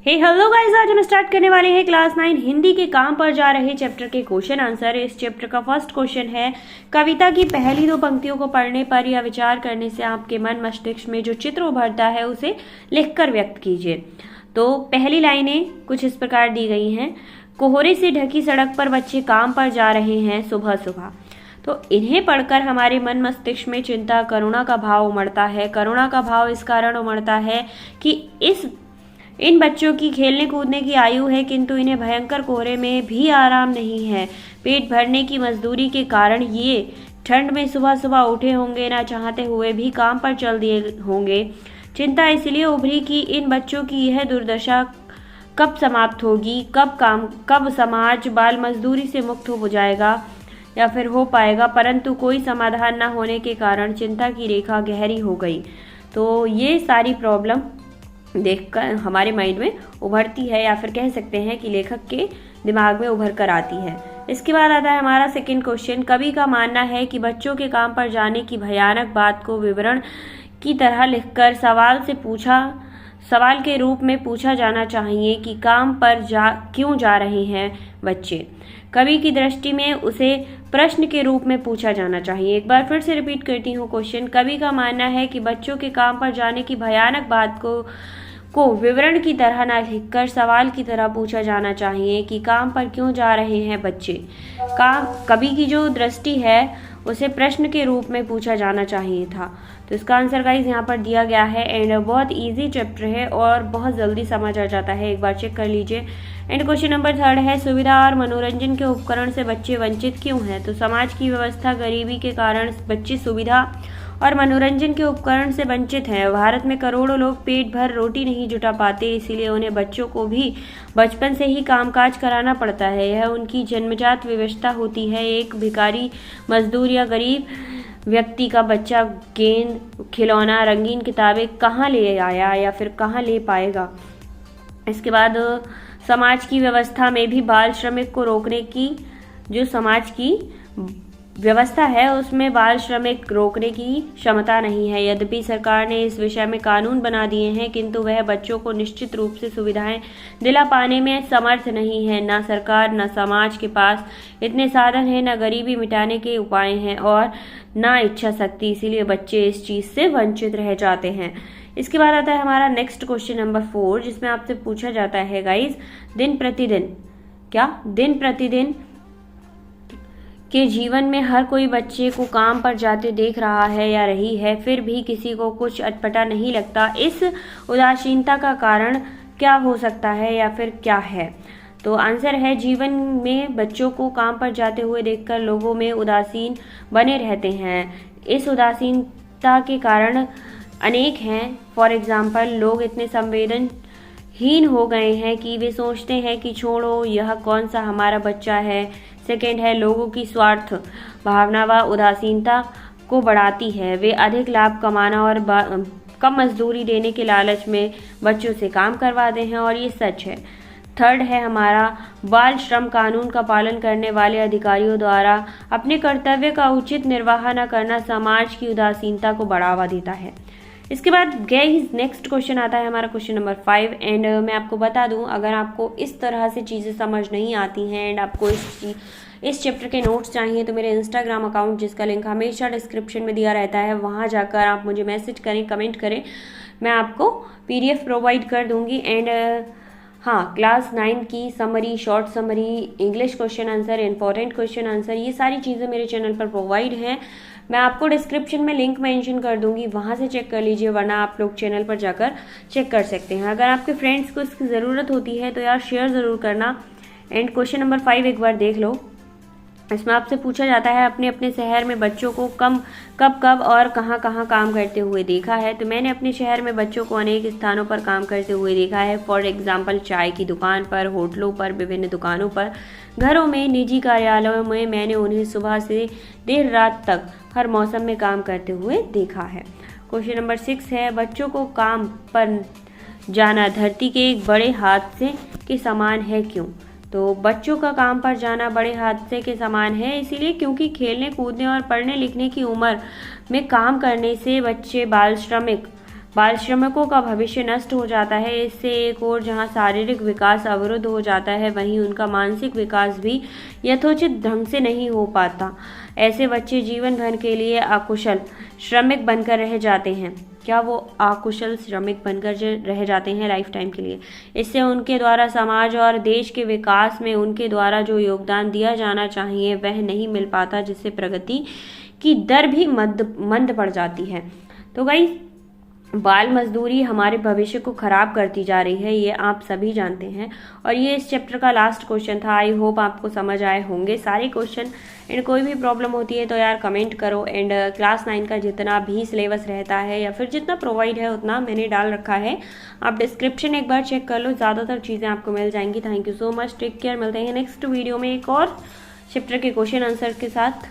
Hello guys, आज हम start करने वाले हैं क्लास 9 हिंदी के काम पर जा रहे चैप्टर के क्वेश्चन आंसर। इस चैप्टर का फर्स्ट क्वेश्चन है, कविता की पहली दो पंक्तियों को पढ़ने पर या विचार करने से आपके मन मस्तिष्क में जो चित्र उभरता है उसे लिखकर व्यक्त कीजिए। तो पहली लाइनें कुछ इस प्रकार दी गई हैं। कोहरे से ढकी सड़क पर बच्चे काम पर जा रहे हैं सुबह सुबह। तो इन्हें पढ़कर हमारे मन मस्तिष्क में चिंता, करुणा का भाव उमड़ता है। करुणा का भाव इस कारण उमड़ता है कि इन बच्चों की खेलने कूदने की आयु है, किंतु इन्हें भयंकर कोहरे में भी आराम नहीं है। पेट भरने की मजदूरी के कारण ये ठंड में सुबह सुबह उठे होंगे, ना चाहते हुए भी काम पर चल दिए होंगे। चिंता इसलिए उभरी कि इन बच्चों की यह दुर्दशा कब समाप्त होगी, कब समाज बाल मजदूरी से मुक्त हो जाएगा या फिर हो पाएगा। परंतु कोई समाधान न होने के कारण चिंता की रेखा गहरी हो गई। तो ये सारी प्रॉब्लम देखकर हमारे माइंड में उभरती है, या फिर कह सकते हैं कि लेखक के दिमाग में उभर कर आती है। इसके बाद आता है हमारा सेकंड क्वेश्चन। कवि का मानना है कि बच्चों के काम पर जाने की भयानक बात को विवरण की तरह लिखकर सवाल के रूप में पूछा जाना चाहिए कि काम पर क्यों जा रहे हैं बच्चे। कवि की दृष्टि में उसे प्रश्न के रूप में पूछा जाना चाहिए। एक बार फिर से रिपीट करती हूँ क्वेश्चन। कवि का मानना है कि बच्चों के काम पर जाने की भयानक बात को विवरण की तरह न लिखकर सवाल की तरह पूछा जाना चाहिए कि काम पर क्यों जा रहे हैं बच्चे। कवि की जो दृष्टि है उसे प्रश्न के रूप में पूछा जाना चाहिए था। तो इसका आंसर गाइस यहाँ पर दिया गया है। एंड बहुत इजी चैप्टर है और बहुत जल्दी समझ आ जाता है, एक बार चेक कर लीजिए। एंड क्वेश्चन नंबर थर्ड है, सुविधा और मनोरंजन के उपकरण से बच्चे वंचित क्यों हैं। तो समाज की व्यवस्था, गरीबी के कारण बच्चे सुविधा और मनोरंजन के उपकरण से वंचित हैं। भारत में करोड़ों लोग पेट भर रोटी नहीं जुटा पाते, इसीलिए उन्हें बच्चों को भी बचपन से ही कामकाज कराना पड़ता है। यह उनकी जन्मजात व्यवस्था होती है। एक भिखारी, मजदूर या गरीब व्यक्ति का बच्चा गेंद, खिलौना, रंगीन किताबें कहाँ ले आया या फिर कहाँ ले पाएगा। इसके बाद समाज की व्यवस्था में भी बाल श्रमिक को रोकने की जो समाज की व्यवस्था है उसमें बाल श्रमिक रोकने की क्षमता नहीं है। यद्यपि सरकार ने इस विषय में कानून बना दिए हैं, किंतु वह बच्चों को निश्चित रूप से सुविधाएं दिला पाने में समर्थ नहीं है। न सरकार न समाज के पास इतने साधन हैं, न गरीबी मिटाने के उपाय हैं और न इच्छा शक्ति। इसीलिए बच्चे इस चीज से वंचित रह जाते हैं। इसके बाद आता है हमारा नेक्स्ट क्वेश्चन नंबर 4, जिसमें आपसे पूछा जाता है गाइज, दिन प्रतिदिन के जीवन में हर कोई बच्चे को काम पर जाते देख रहा है या रही है, फिर भी किसी को कुछ अटपटा नहीं लगता। इस उदासीनता का कारण क्या हो सकता है या फिर क्या है। तो आंसर है, जीवन में बच्चों को काम पर जाते हुए देखकर लोगों में उदासीन बने रहते हैं। इस उदासीनता के कारण अनेक हैं। फॉर एग्जाम्पल, लोग इतने संवेदनहीन हो गए हैं कि वे सोचते हैं कि छोड़ो, यह कौन सा हमारा बच्चा है। सेकेंड है, लोगों की स्वार्थ भावना व उदासीनता को बढ़ाती है। वे अधिक लाभ कमाना और कम मजदूरी देने के लालच में बच्चों से काम करवाते हैं और ये सच है। थर्ड है हमारा, बाल श्रम कानून का पालन करने वाले अधिकारियों द्वारा अपने कर्तव्य का उचित निर्वाह न करना समाज की उदासीनता को बढ़ावा देता है। इसके बाद गाइस नेक्स्ट क्वेश्चन आता है हमारा क्वेश्चन नंबर 5। एंड मैं आपको बता दूं, अगर आपको इस तरह से चीज़ें समझ नहीं आती हैं एंड आपको इस चैप्टर के नोट्स चाहिए तो मेरे इंस्टाग्राम अकाउंट, जिसका लिंक हमेशा डिस्क्रिप्शन में दिया रहता है, वहाँ जाकर आप मुझे मैसेज करें, कमेंट करें, मैं आपको PDF प्रोवाइड कर दूँगी। एंड हाँ, क्लास 9 की summary, short summary, English question answer, important question answer, ये सारी चीज़ें मेरे चैनल पर प्रोवाइड हैं। मैं आपको डिस्क्रिप्शन में लिंक मेंशन कर दूंगी, वहाँ से चेक कर लीजिए, वरना आप लोग चैनल पर जाकर चेक कर सकते हैं। अगर आपके फ्रेंड्स को इसकी ज़रूरत होती है तो यार शेयर ज़रूर करना। एंड क्वेश्चन नंबर 5 एक बार देख लो। इसमें आपसे पूछा जाता है, अपने अपने शहर में बच्चों को कब और कहाँ कहाँ काम करते हुए देखा है। तो मैंने अपने शहर में बच्चों को अनेक स्थानों पर काम करते हुए देखा है। फॉर एग्जाम्पल, चाय की दुकान पर, होटलों पर, विभिन्न दुकानों पर, घरों में, निजी कार्यालयों में मैंने उन्हें सुबह से देर रात तक हर मौसम में काम करते हुए देखा है। क्वेश्चन नंबर 6 है, बच्चों को काम पर जाना धरती के एक बड़े हादसे के समान है, क्यों। तो बच्चों का काम पर जाना बड़े हादसे के समान है इसीलिए क्योंकि खेलने कूदने और पढ़ने लिखने की उम्र में काम करने से बच्चे बाल श्रमिक बाल श्रमिकों का भविष्य नष्ट हो जाता है। इससे एक और जहां शारीरिक विकास अवरुद्ध हो जाता है, वहीं उनका मानसिक विकास भी यथोचित ढंग से नहीं हो पाता। ऐसे बच्चे जीवन भर के लिए अकुशल श्रमिक बनकर रह जाते हैं। क्या वो अकुशल श्रमिक बनकर रह जाते हैं लाइफ टाइम के लिए? इससे उनके द्वारा समाज और देश के विकास में उनके द्वारा जो योगदान दिया जाना चाहिए वह नहीं मिल पाता, जिससे प्रगति की दर भी मंद पड़ जाती है। तो गाइस, बाल मजदूरी हमारे भविष्य को खराब करती जा रही है, ये आप सभी जानते हैं। और ये इस चैप्टर का लास्ट क्वेश्चन था। आई होप आपको समझ आए होंगे सारे क्वेश्चन। एंड कोई भी प्रॉब्लम होती है तो यार कमेंट करो। एंड क्लास 9 का जितना भी सिलेबस रहता है या फिर जितना प्रोवाइड है उतना मैंने डाल रखा है, आप डिस्क्रिप्शन एक बार चेक कर लो, ज़्यादातर चीज़ें आपको मिल जाएंगी। Thank you so much, take care. मिलते हैं नेक्स्ट वीडियो में एक और चैप्टर के क्वेश्चन आंसर के साथ।